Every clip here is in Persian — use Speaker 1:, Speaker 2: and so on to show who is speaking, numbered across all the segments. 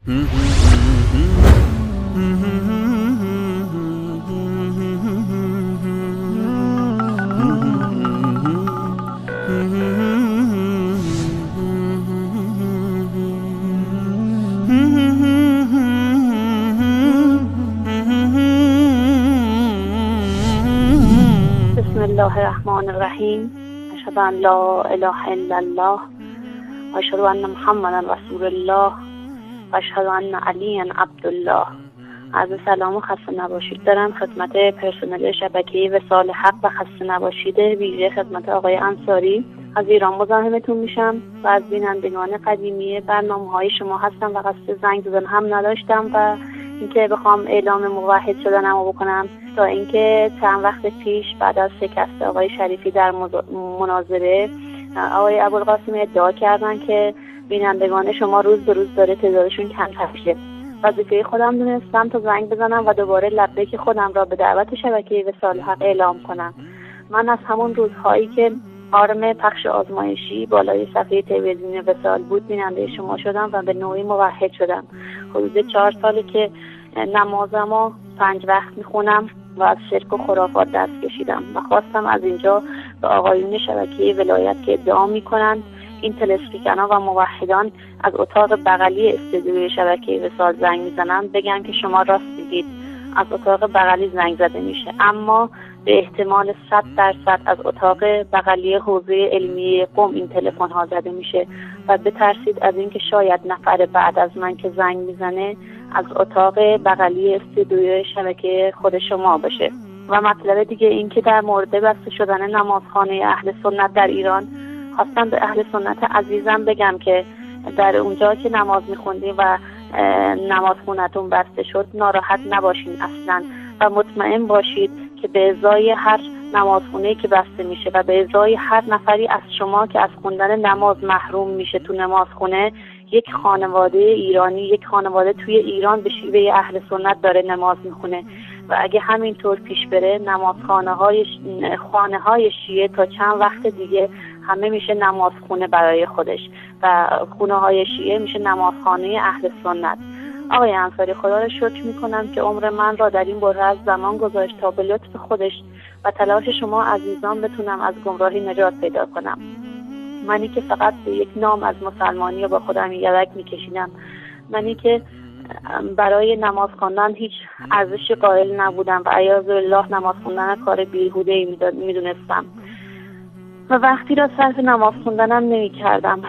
Speaker 1: بسم الله الرحمن الرحیم. اشهد ان لا اله الا الله و اشهد ان محمدا رسول الله و اشهد ان علی عبدالله. عرض سلام و خسته نباشید دارم خدمت پرسنل شبکه وصال حق و خسته نباشید ویژه خدمت آقای انصاری. از ایران مزاحمتون میشم و از بینندگان قدیمی برنامه‌های شما هستم و قصد زنگ زدن هم نداشتم و اینکه بخوام اعلام موحد شدنمو بکنم تا اینکه چند وقت پیش بعد از شکست آقای شریفی در مناظره آقای ابوالقاسم ادعا کردن که بینندگان شما روز به روز داره تعدادشون کمتر میشه. وظیفه خودم دونستم تا زنگ بزنم و دوباره لبیک خودم را به دعوت شبکه وصال حق اعلام کنم. من از همون روزهایی که آرم پخش آزمایشی بالای صفحه تلویزیون وصال بود بیننده شما شدم و به نوعی موحد شدم. حدود 4 ساله که نمازمو 5 وقت میخونم و از شرک و خرافات دست کشیدم و خواستم از اینجا به آقایون شبکه ولایت که ادعا میکنند این تلسپیکرها و موحدان از اتاق بغلی استودیوی شبکه وصال زنگ میزنن بگم که شما راست میگید، از اتاق بغلی زنگ زده میشه، اما به احتمال 100% از اتاق بغلی حوزه علمی قم این تلفن ها زده میشه و بترسید از اینکه شاید نفر بعد از من که زنگ میزنه از اتاق بغلی استودیوی شبکه خود شما باشه. و مطلب دیگه این که در مورد بسته شدن نمازخانه اهل سنت در ایران خواستم به اهل سنت عزیزم بگم که در اونجا که نماز میخوندیم و نمازخونتون بسته شد ناراحت نباشین اصلا و مطمئن باشید که به ازای هر نمازخونه که بسته میشه و به ازای هر نفری از شما که از خوندن نماز محروم میشه تو نمازخونه یک خانواده ایرانی، یک خانواده توی ایران به شیوه اهل سنت داره نماز میخونه و اگه همینطور پیش بره خانه های شیعه تا چند وقت دیگه همه میشه نمازخونه برای خودش و خونه های شیعه میشه نمازخانه اهل سنت. آقای انصاری خدا را شکر میکنم که عمر من را در این بره از زمان گذاشت تا به لطف خودش و تلاش شما عزیزان بتونم از گمراهی نجات پیدا کنم. منی که فقط به یک نام از مسلمانی و با خودم یدک میکشیدم، منی که برای نماز خواندن هیچ ارزش قائل نبودم و عیاذ بالله نماز خوندن کار بیهوده‌ای میدونستم و وقتی را صرف نماز خوندنم نمی‌کردم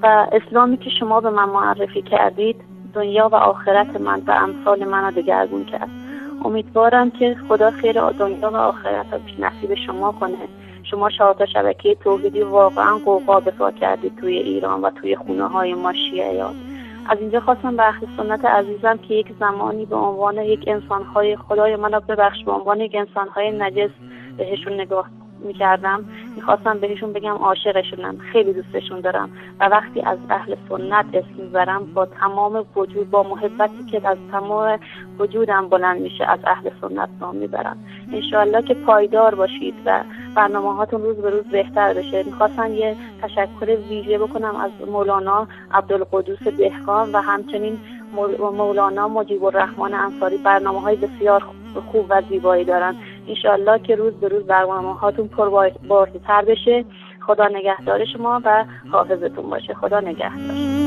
Speaker 1: و اسلامی که شما به من معرفی کردید دنیا و آخرت من و امثال من را دگرگون کرد. امیدوارم که خدا خیر دنیا و آخرت را نصیب شما کنه. شما شاهد شبکه توحیدی واقعا قوقا بسا کردید توی ایران و توی خونه های ما شیعیان. از اینجا خواستم به اهل سنت عزیزم که یک زمانی به عنوان یک انسانهای خدای منو ببخش به عنوان یک انسانهای نجس بهشون نگاه میکردم، میخواستم بهشون بگم عاشقشونم، خیلی دوستشون دارم و وقتی از اهل سنت اسم میبرم با تمام وجود، با محبتی که از تمام وجودم بلند میشه از اهل سنت نام میبرم. انشاءالله که پایدار باشید و برنامه هاتون روز به روز بهتر بشه. میخواستم یه تشکر ویژه بکنم از مولانا عبدالقدوس دهقان و همچنین مولانا مجیب الرحمن انصاری. برنامه‌های بسیار خوب و زیبایی دارن. انشاءالله که روز به روز برنامه هاتون پربارتر بشه. خدا نگهدار شما و حافظتون باشه. خدا نگهدار.